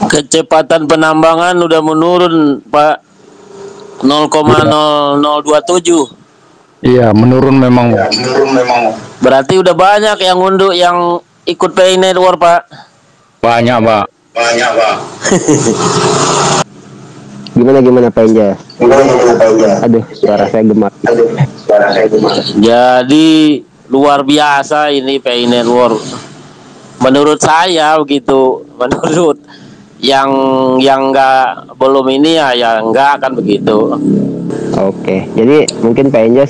Kecepatan penambangan udah menurun, Pak. Iya, 0,0027. iya menurun memang. Berarti udah banyak yang unduh yang ikut Pay Network, Pak. Banyak, Pak. Gimana Pak Inja? Aduh, suara saya gemak. Jadi luar biasa ini Pay Network. Menurut saya begitu. Menurut yang nggak belum ini ya nggak akan begitu. Oke, jadi mungkin Pak Inja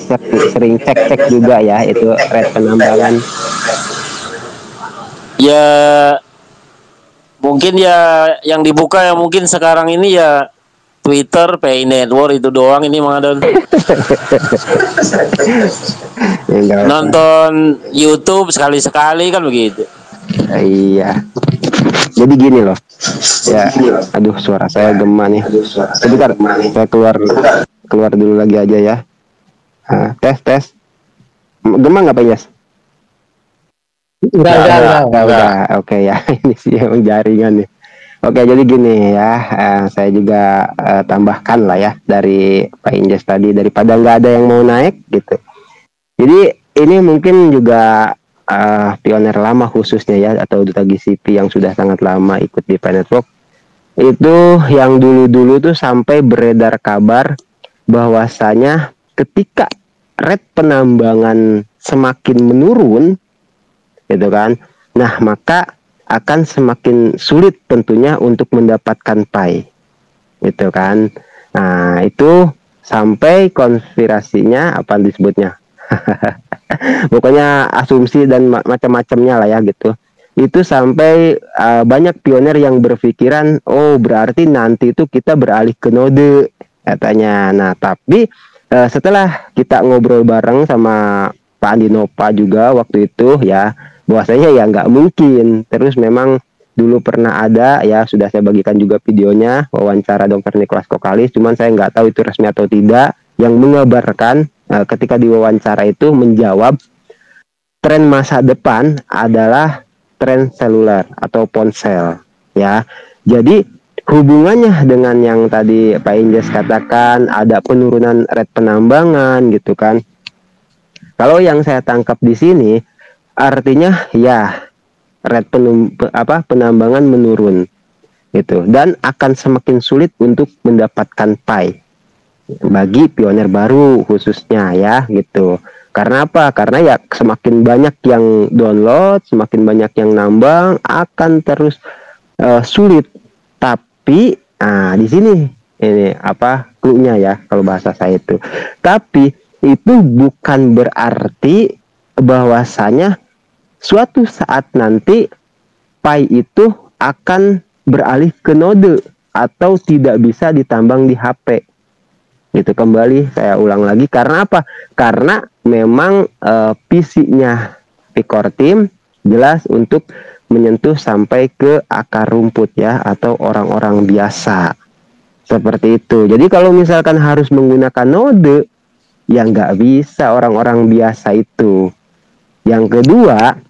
sering cek juga ya itu rate penambangan. Ya mungkin ya yang dibuka ya mungkin sekarang ini ya Twitter, Pay Network itu doang ini Mang Adon. Nonton YouTube sekali-sekali kan begitu. Iya. Jadi gini loh. Ya, aduh suara saya gema nih. Sebentar, saya keluar dulu lagi aja ya. Nah, tes. Gema nggak Pak Yes? Enggak. Oke ya, ini sih yang jaringan nih. Oke, jadi gini ya, saya juga tambahkan lah ya dari Pak Injes tadi, daripada nggak ada yang mau naik gitu. Jadi ini mungkin juga pioner lama khususnya ya, atau duta GCP yang sudah sangat lama ikut di Pay Network. Itu yang dulu-dulu tuh sampai beredar kabar bahwasanya ketika rate penambangan semakin menurun, gitu kan, nah maka akan semakin sulit tentunya untuk mendapatkan Pay, gitu kan. Nah itu sampai konspirasinya apa disebutnya, pokoknya asumsi dan macam-macamnya lah ya gitu. Itu sampai banyak pionir yang berpikiran, oh berarti nanti itu kita beralih ke node katanya. Nah tapi setelah kita ngobrol bareng sama Pak Andi Nova juga waktu itu ya, bahwasanya ya nggak mungkin. Terus memang dulu pernah ada ya, sudah saya bagikan juga videonya wawancara Dr. Nicholas Kokalis, cuman saya nggak tahu itu resmi atau tidak, yang mengabarkan ketika diwawancara itu menjawab tren masa depan adalah tren seluler atau ponsel ya. Jadi hubungannya dengan yang tadi Pak Injes katakan ada penurunan rate penambangan gitu kan. Kalau yang saya tangkap di sini artinya ya rate penambangan menurun gitu, dan akan semakin sulit untuk mendapatkan Pay bagi pionir baru khususnya ya gitu. Karena apa? Karena ya semakin banyak yang download, semakin banyak yang nambang, akan terus sulit. Tapi di sini ini apa cluenya ya kalau bahasa saya itu. Tapi itu bukan berarti bahwasanya suatu saat nanti Pay itu akan beralih ke node atau tidak bisa ditambang di HP. Itu kembali saya ulang lagi, karena apa? Karena memang PC-nya Picor Team jelas untuk menyentuh sampai ke akar rumput ya, atau orang-orang biasa seperti itu. Jadi kalau misalkan harus menggunakan node, ya nggak bisa orang-orang biasa itu. Yang kedua,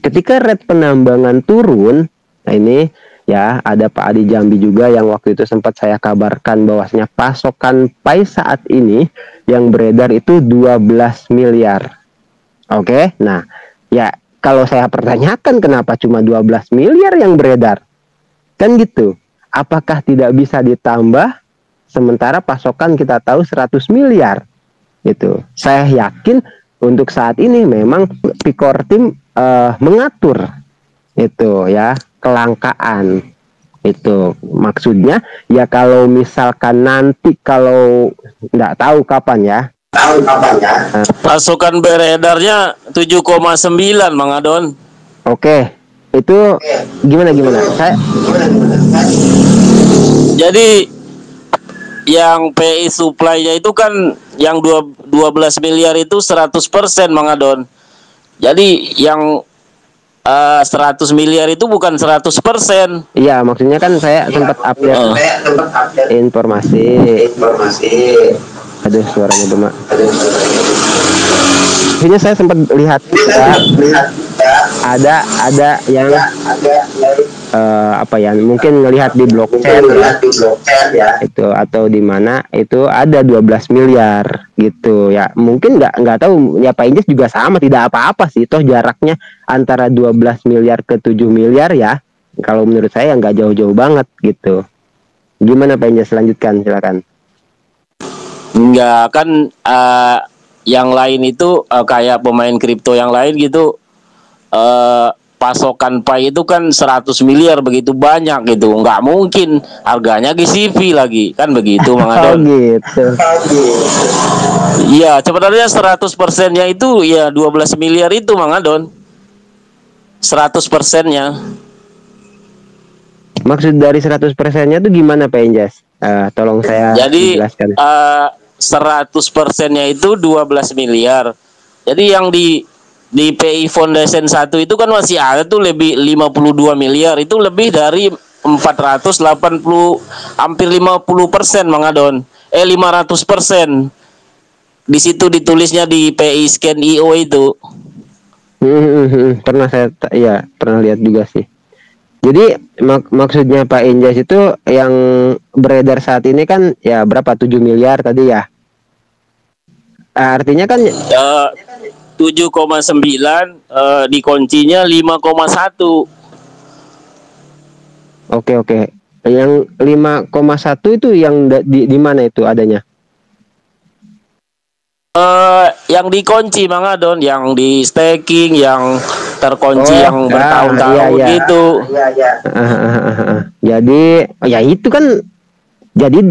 ketika rate penambangan turun, nah ini ya ada Pak Adi Jambi juga yang waktu itu sempat saya kabarkan bahwasanya pasokan Pay saat ini yang beredar itu 12 miliar. Oke, nah ya kalau saya pertanyakan kenapa cuma 12 miliar yang beredar? Kan gitu. Apakah tidak bisa ditambah sementara pasokan kita tahu 100 miliar? Gitu. Saya yakin untuk saat ini memang Picor Team mengatur itu ya kelangkaan. Itu maksudnya ya kalau misalkan nanti kalau nggak tahu kapan ya. Pasokan beredarnya 7,9 Mang Adon. Oke. Itu gimana? Jadi yang PI supply-nya itu kan yang 12 miliar itu 100% Mang Adon. Jadi yang 100 miliar itu bukan 100%. Iya, maksudnya kan saya sempat update informasi. Aduh, suaranya gemak. Akhirnya saya sempat lihat ada yang apa ya, mungkin ngelihat di blockchain ya, itu atau di mana itu ada 12 miliar gitu ya. Mungkin nggak tahu ya, Pak Injes juga sama, tidak apa-apa sih, toh jaraknya antara 12 miliar ke 7 miliar ya. Kalau menurut saya nggak jauh-jauh banget gitu. Gimana Pak Injes, lanjutkan silakan. Enggak kan, yang lain itu kayak pemain kripto yang lain gitu, pasokan Pi itu kan 100 miliar, begitu banyak gitu, nggak mungkin harganya GCV lagi kan begitu Mang Adon. Gitu. Iya, sebenarnya 100%-nya itu ya 12 miliar itu Mang Adon. 100%-nya. Maksud dari 100%-nya itu gimana Pak Injes? Tolong saya jelaskan. 100%-nya itu 12 miliar. Jadi yang di PI Foundation 1 itu kan masih ada tuh lebih 52 miliar. Itu lebih dari 480, hampir 50% Mang Adon. 500%. Di situ ditulisnya di PI Scan IO itu. Pernah saya pernah lihat juga sih. Jadi maksudnya Pak Injas itu yang beredar saat ini kan ya berapa, 7 miliar tadi ya. Artinya kan 7,9, dikuncinya 5,1. Oke. Yang 5,1 itu yang di mana itu adanya? Yang dikunci Mang Adon, yang di staking, yang terkunci, yang bertahun-tahun gitu. Jadi ya itu kan, jadi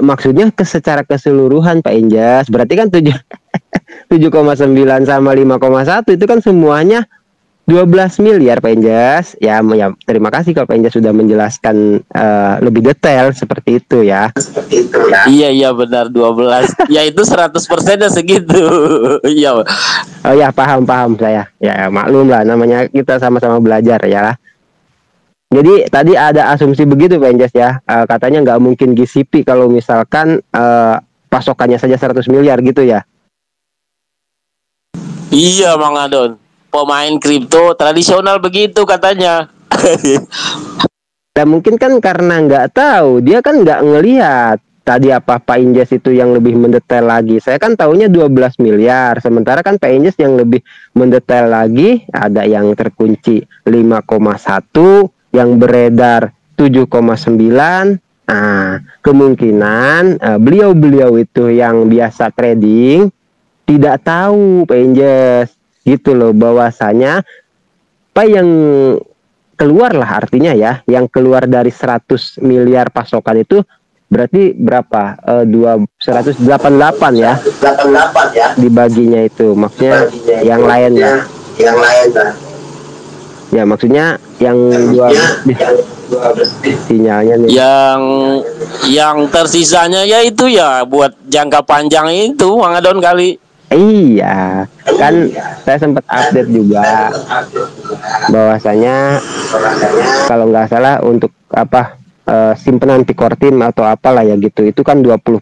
maksudnya secara keseluruhan Pak Injas, berarti kan 7,9 sama 5,1 itu kan semuanya 12 miliar Pak Injas. Ya terima kasih kalau Pak Injas sudah menjelaskan lebih detail seperti itu ya. Iya benar, 12. Ya itu 100%-nya segitu. Iya. Oh ya, paham saya. Ya maklum lah, namanya kita sama-sama belajar ya. Jadi tadi ada asumsi begitu Pak Injas ya. Katanya nggak mungkin GCP kalau misalkan pasokannya saja 100 miliar gitu ya. Iya Mang Adon. Pemain kripto tradisional begitu katanya. Dan mungkin kan karena nggak tahu, dia kan nggak ngelihat tadi apa Pak Injas itu yang lebih mendetail lagi. Saya kan taunya 12 miliar, sementara kan Pak Injas yang lebih mendetail lagi, ada yang terkunci 5,1, yang beredar 7,9. Nah, kemungkinan beliau itu yang biasa trading tidak tahu Pak Injas gitu loh, bahwasanya apa yang keluar lah, artinya ya, yang keluar dari 100 miliar pasokan itu berarti berapa? 188 ya. 188 ya. Dibaginya itu maksudnya yang lain lah. Yang lain lah. Ya maksudnya yang sinyalnya nih. Yang tersisanya ya itu ya buat jangka panjang itu Mang Adon kali. Iya, kan saya sempat update juga bahwasanya kalau nggak salah untuk apa simpenan Pikortin atau apalah ya gitu, itu kan 20%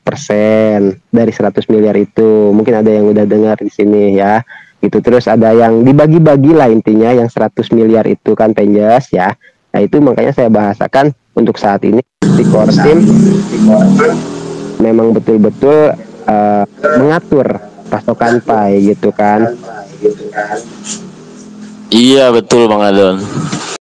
dari 100 miliar itu. Mungkin ada yang udah dengar di sini ya. Gitu, terus ada yang dibagi-bagi lah intinya yang 100 miliar itu kan Penjas ya. Nah, itu makanya saya bahasakan untuk saat ini Pikortin memang betul-betul mengatur pasokan Pi gitu kan. Iya betul Bang Adon.